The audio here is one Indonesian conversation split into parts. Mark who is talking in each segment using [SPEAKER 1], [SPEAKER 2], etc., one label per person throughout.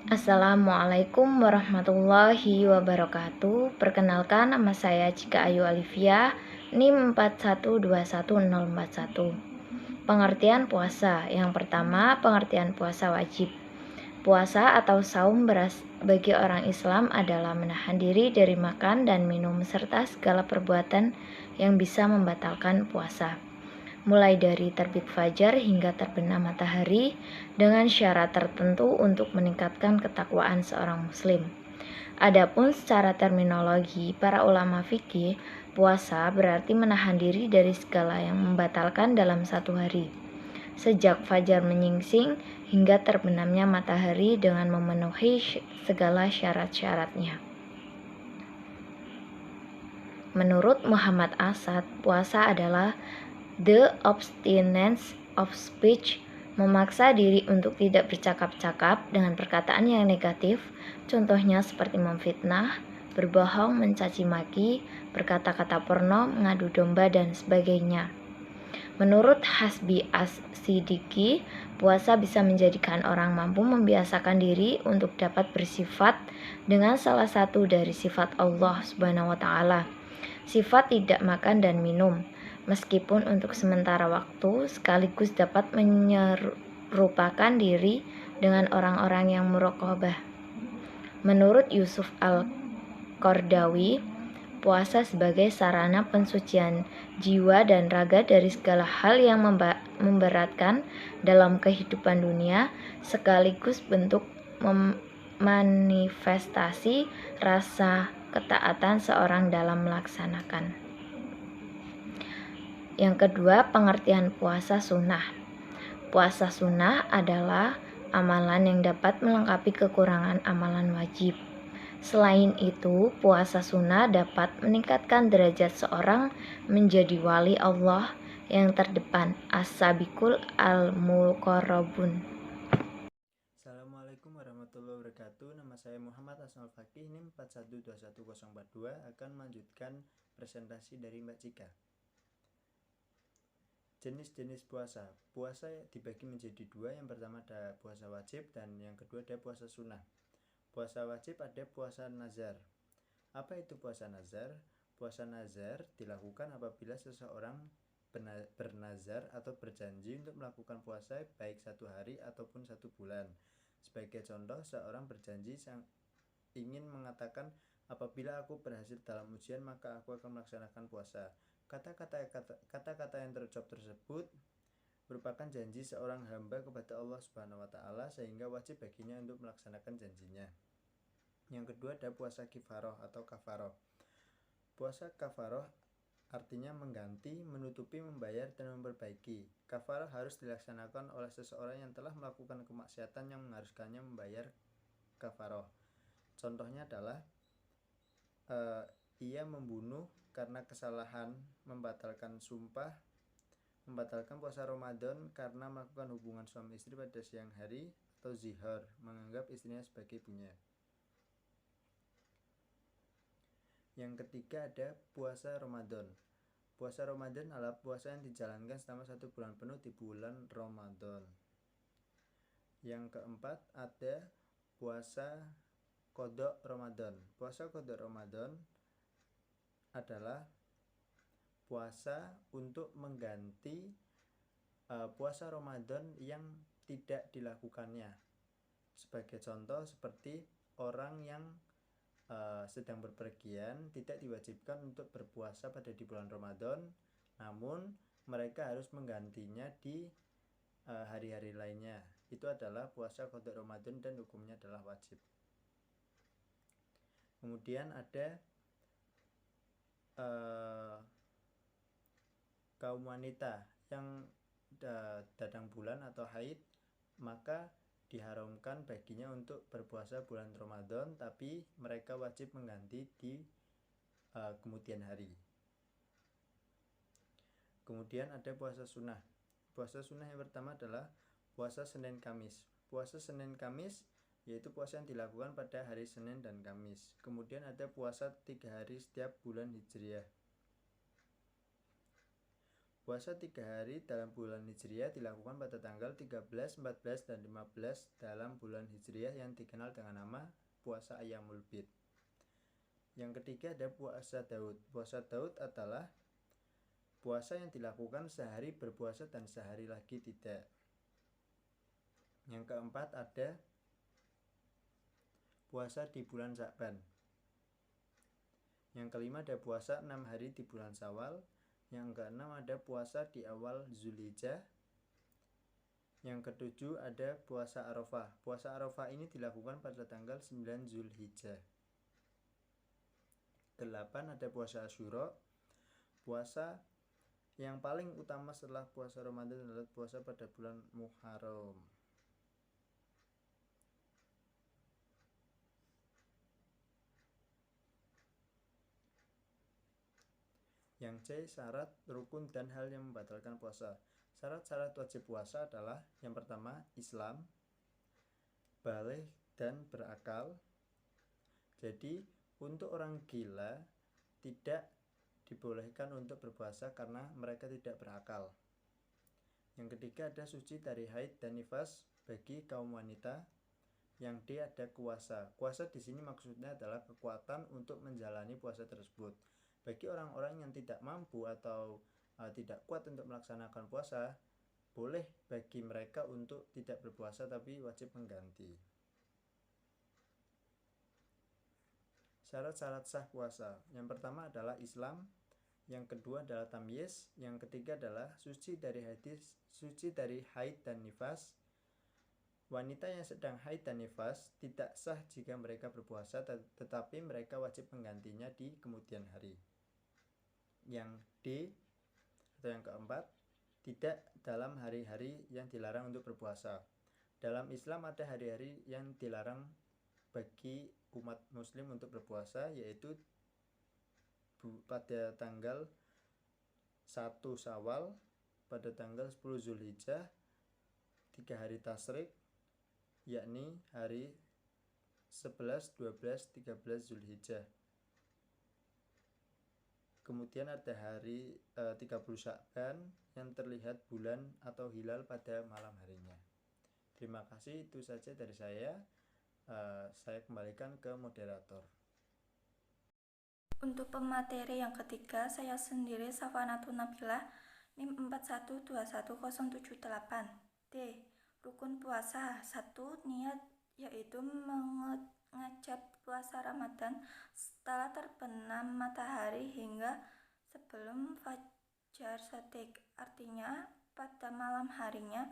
[SPEAKER 1] Assalamualaikum warahmatullahi wabarakatuh. Perkenalkan, nama saya Cika Ayu Alivia, NIM 4121041. Pengertian puasa. Yang pertama, pengertian puasa wajib. Puasa atau saum bagi orang Islam adalah menahan diri dari makan dan minum serta segala perbuatan yang bisa membatalkan puasa, mulai dari terbit fajar hingga terbenam matahari, dengan syarat tertentu untuk meningkatkan ketakwaan seorang muslim. Adapun secara terminologi para ulama fikih, puasa berarti menahan diri dari segala yang membatalkan dalam satu hari, sejak fajar menyingsing hingga terbenamnya matahari dengan memenuhi segala syarat-syaratnya. Menurut Muhammad Asad, puasa adalah the abstinence of speech, memaksa diri untuk tidak bercakap-cakap dengan perkataan yang negatif, contohnya seperti memfitnah, berbohong, mencaci maki, berkata-kata porno, mengadu domba, dan sebagainya. Menurut Hasbi As-Siddiqi, puasa bisa menjadikan orang mampu membiasakan diri untuk dapat bersifat dengan salah satu dari sifat Allah Subhanahu wa Ta'ala, sifat tidak makan dan minum, meskipun untuk sementara waktu, sekaligus dapat menyerupakan diri dengan orang-orang yang muraqabah. Menurut Yusuf Al-Qardawi, puasa sebagai sarana pensucian jiwa dan raga dari segala hal yang memberatkan dalam kehidupan dunia, sekaligus bentuk manifestasi rasa ketaatan seorang dalam melaksanakan. Yang kedua, pengertian puasa sunnah. Puasa sunnah adalah amalan yang dapat melengkapi kekurangan amalan wajib. Selain itu, puasa sunnah dapat meningkatkan derajat seorang menjadi wali Allah yang terdepan, as-sabiqul al-muqarrabun.
[SPEAKER 2] Assalamualaikum warahmatullahi wabarakatuh. Nama saya Muhammad Asnal Fakih, NIM 4121042, akan melanjutkan presentasi dari Mbak Cika. Jenis-jenis puasa. Puasa dibagi menjadi dua. Yang pertama ada puasa wajib dan yang kedua ada puasa sunnah. Puasa wajib ada puasa nazar. Apa itu puasa nazar? Puasa nazar dilakukan apabila seseorang bernazar atau berjanji untuk melakukan puasa baik satu hari ataupun satu bulan. Sebagai contoh, seorang berjanji ingin mengatakan, apabila aku berhasil dalam ujian maka aku akan melaksanakan puasa. Kata-kata yang terucap tersebut merupakan janji seorang hamba kepada Allah Subhanahu wa Ta'ala, sehingga wajib baginya untuk melaksanakan janjinya. Yang kedua ada puasa kifaroh atau kafaroh. Puasa kafaroh artinya mengganti, menutupi, membayar, dan memperbaiki. Kafaroh harus dilaksanakan oleh seseorang yang telah melakukan kemaksiatan yang mengharuskannya membayar kafaroh. Contohnya adalah ia membunuh karena kesalahan, membatalkan sumpah, membatalkan puasa Ramadan karena melakukan hubungan suami istri pada siang hari, atau zihar, menganggap istrinya sebagai ibunya. Yang ketiga ada puasa Ramadan. Puasa Ramadan adalah puasa yang dijalankan selama 1 bulan penuh di bulan Ramadan. Yang keempat ada puasa qadha Ramadan. Puasa qadha Ramadan adalah puasa untuk mengganti puasa Ramadan yang tidak dilakukannya. Sebagai contoh, seperti orang yang sedang berpergian tidak diwajibkan untuk berpuasa pada di bulan Ramadan, namun mereka harus menggantinya di hari-hari lainnya. Itu adalah puasa qadha Ramadan dan hukumnya adalah wajib. Kemudian ada kaum wanita yang datang bulan atau haid, maka diharamkan baginya untuk berpuasa bulan Ramadan, tapi mereka wajib mengganti di kemudian hari. Kemudian ada puasa sunnah. Puasa sunnah yang pertama adalah puasa Senin Kamis. Puasa Senin Kamis yaitu puasa yang dilakukan pada hari Senin dan Kamis. Kemudian ada puasa 3 hari setiap bulan Hijriah. Puasa 3 hari dalam bulan Hijriah dilakukan pada tanggal 13, 14, dan 15 dalam bulan Hijriah yang dikenal dengan nama puasa Ayyamul Bid. Yang ketiga ada puasa Daud. Puasa Daud adalah puasa yang dilakukan sehari berpuasa dan sehari lagi tidak. Yang keempat ada puasa di bulan Sya'ban. Yang kelima ada puasa 6 hari di bulan Syawal. Yang keenam ada puasa di awal Zulhijjah. Yang ketujuh ada puasa Arafah. Puasa Arafah ini dilakukan pada tanggal 9 Zulhijjah. 8 ada puasa Asyura. Puasa yang paling utama setelah puasa Ramadan adalah puasa pada bulan Muharram. Yang C, syarat, rukun, dan hal yang membatalkan puasa. Syarat-syarat wajib puasa adalah yang pertama, Islam, baligh dan berakal. Jadi, untuk orang gila tidak dibolehkan untuk berpuasa karena mereka tidak berakal. Yang ketiga ada suci dari haid dan nifas bagi kaum wanita. Yang D ada kuasa. Kuasa di sini maksudnya adalah kekuatan untuk menjalani puasa tersebut. Bagi orang-orang yang tidak mampu atau tidak kuat untuk melaksanakan puasa, boleh bagi mereka untuk tidak berpuasa tapi wajib mengganti. Syarat-syarat sah puasa. Yang pertama adalah Islam, yang kedua adalah tamyiz, yang ketiga adalah suci dari haid dan nifas. Wanita yang sedang haid dan nifas tidak sah jika mereka berpuasa, tetapi mereka wajib menggantinya di kemudian hari. Yang D atau yang keempat, tidak dalam hari-hari yang dilarang untuk berpuasa. Dalam Islam ada hari-hari yang dilarang bagi umat muslim untuk berpuasa, yaitu pada tanggal 1 Syawal, pada tanggal 10 Zulhijjah, 3 hari tasyrik, yakni hari 11, 12, 13 Zulhijjah. Kemudian ada hari 30 Sya'ban yang terlihat bulan atau hilal pada malam harinya. Terima kasih, itu saja dari saya. Saya kembalikan ke moderator.
[SPEAKER 3] Untuk pemateri yang ketiga, saya sendiri Safanatun Nabilah, NIM 412178. D. Rukun puasa. 1. Niat, yaitu mengecap puasa Ramadan setelah terbenam matahari hingga sebelum fajar shadiq. Artinya, pada malam harinya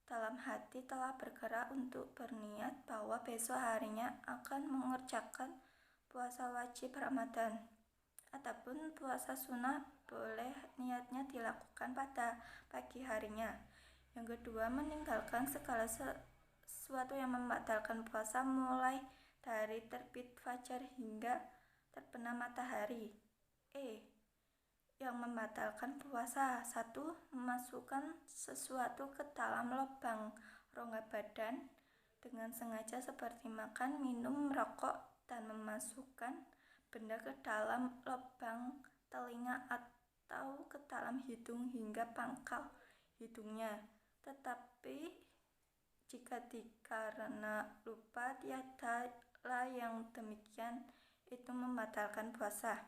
[SPEAKER 3] dalam hati telah bergerak untuk berniat bahwa besok harinya akan mengerjakan puasa wajib Ramadan. Adapun puasa sunnah boleh niatnya dilakukan pada pagi harinya. Yang kedua, meninggalkan segala sesuatu yang membatalkan puasa mulai dari terbit fajar hingga terbenam matahari. E. Yang membatalkan puasa. 1. Memasukkan sesuatu ke dalam lubang rongga badan dengan sengaja seperti makan, minum, merokok, dan memasukkan benda ke dalam lubang telinga atau ke dalam hidung hingga pangkal hidungnya. Tetapi jika karena lupa, tiadalah yang demikian itu membatalkan puasa.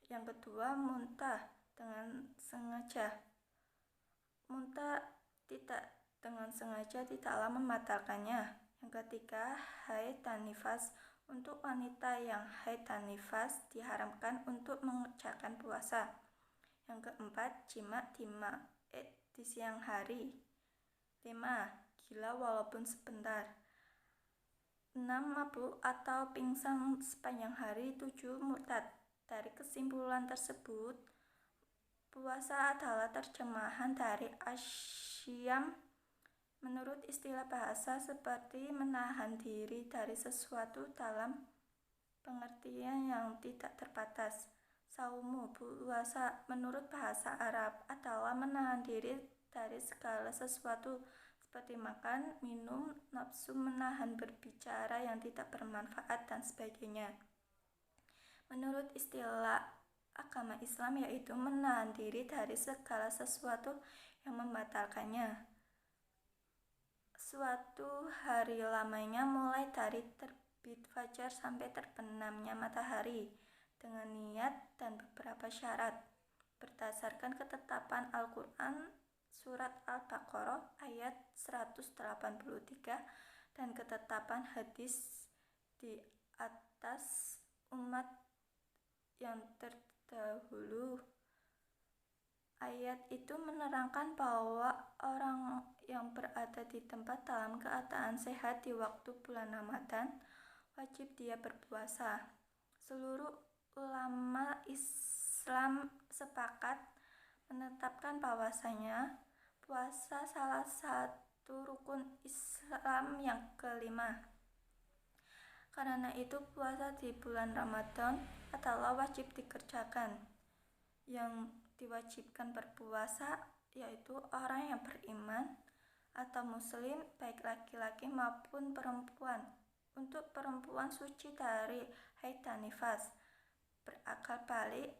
[SPEAKER 3] Yang kedua, muntah dengan sengaja. Muntah tidak dengan sengaja tidaklah membatalkannya. Yang ketiga, haid dan nifas. Untuk wanita yang haid dan nifas diharamkan untuk mengerjakan puasa. Yang keempat, jima di siang hari. 5. Gila walaupun sebentar. 6. Mabuk atau pingsan sepanjang hari. 7. Murtad. Dari kesimpulan tersebut, puasa adalah terjemahan dari asyam menurut istilah bahasa seperti menahan diri dari sesuatu dalam pengertian yang tidak terbatas. Saumu, puasa menurut bahasa Arab adalah menahan diri dari segala sesuatu seperti makan, minum, nafsu, menahan berbicara yang tidak bermanfaat dan sebagainya. Menurut istilah agama Islam, yaitu menahan diri dari segala sesuatu yang membatalkannya. Suatu hari lamanya mulai dari terbit fajar sampai terbenamnya matahari dengan niat dan beberapa syarat berdasarkan ketetapan Al-Quran surat Al-Baqarah ayat 183 dan ketetapan hadis di atas umat yang terdahulu. Ayat itu menerangkan bahwa orang yang berada di tempat dalam keadaan sehat di waktu bulan Ramadan wajib dia berpuasa. Seluruh ulama Islam sepakat menetapkan bahwasanya puasa salah satu rukun Islam yang kelima. Karena itu puasa di bulan Ramadan adalah wajib dikerjakan. Yang diwajibkan berpuasa yaitu orang yang beriman atau muslim, baik laki-laki maupun perempuan. Untuk perempuan suci dari haid dan nifas, berakal balik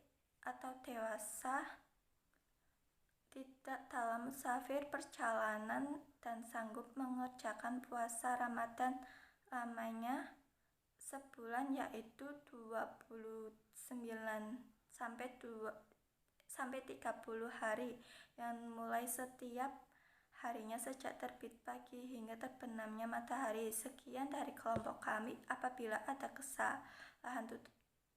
[SPEAKER 3] atau dewasa, tidak dalam musafir perjalanan, dan sanggup mengerjakan puasa Ramadan lamanya sebulan, yaitu 29 sampai 30 hari yang mulai setiap harinya sejak terbit pagi hingga terbenamnya matahari. Sekian dari kelompok kami. Apabila ada kesalahan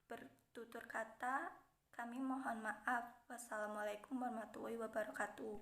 [SPEAKER 3] bertutur kata, kami mohon maaf. Wassalamualaikum warahmatullahi wabarakatuh.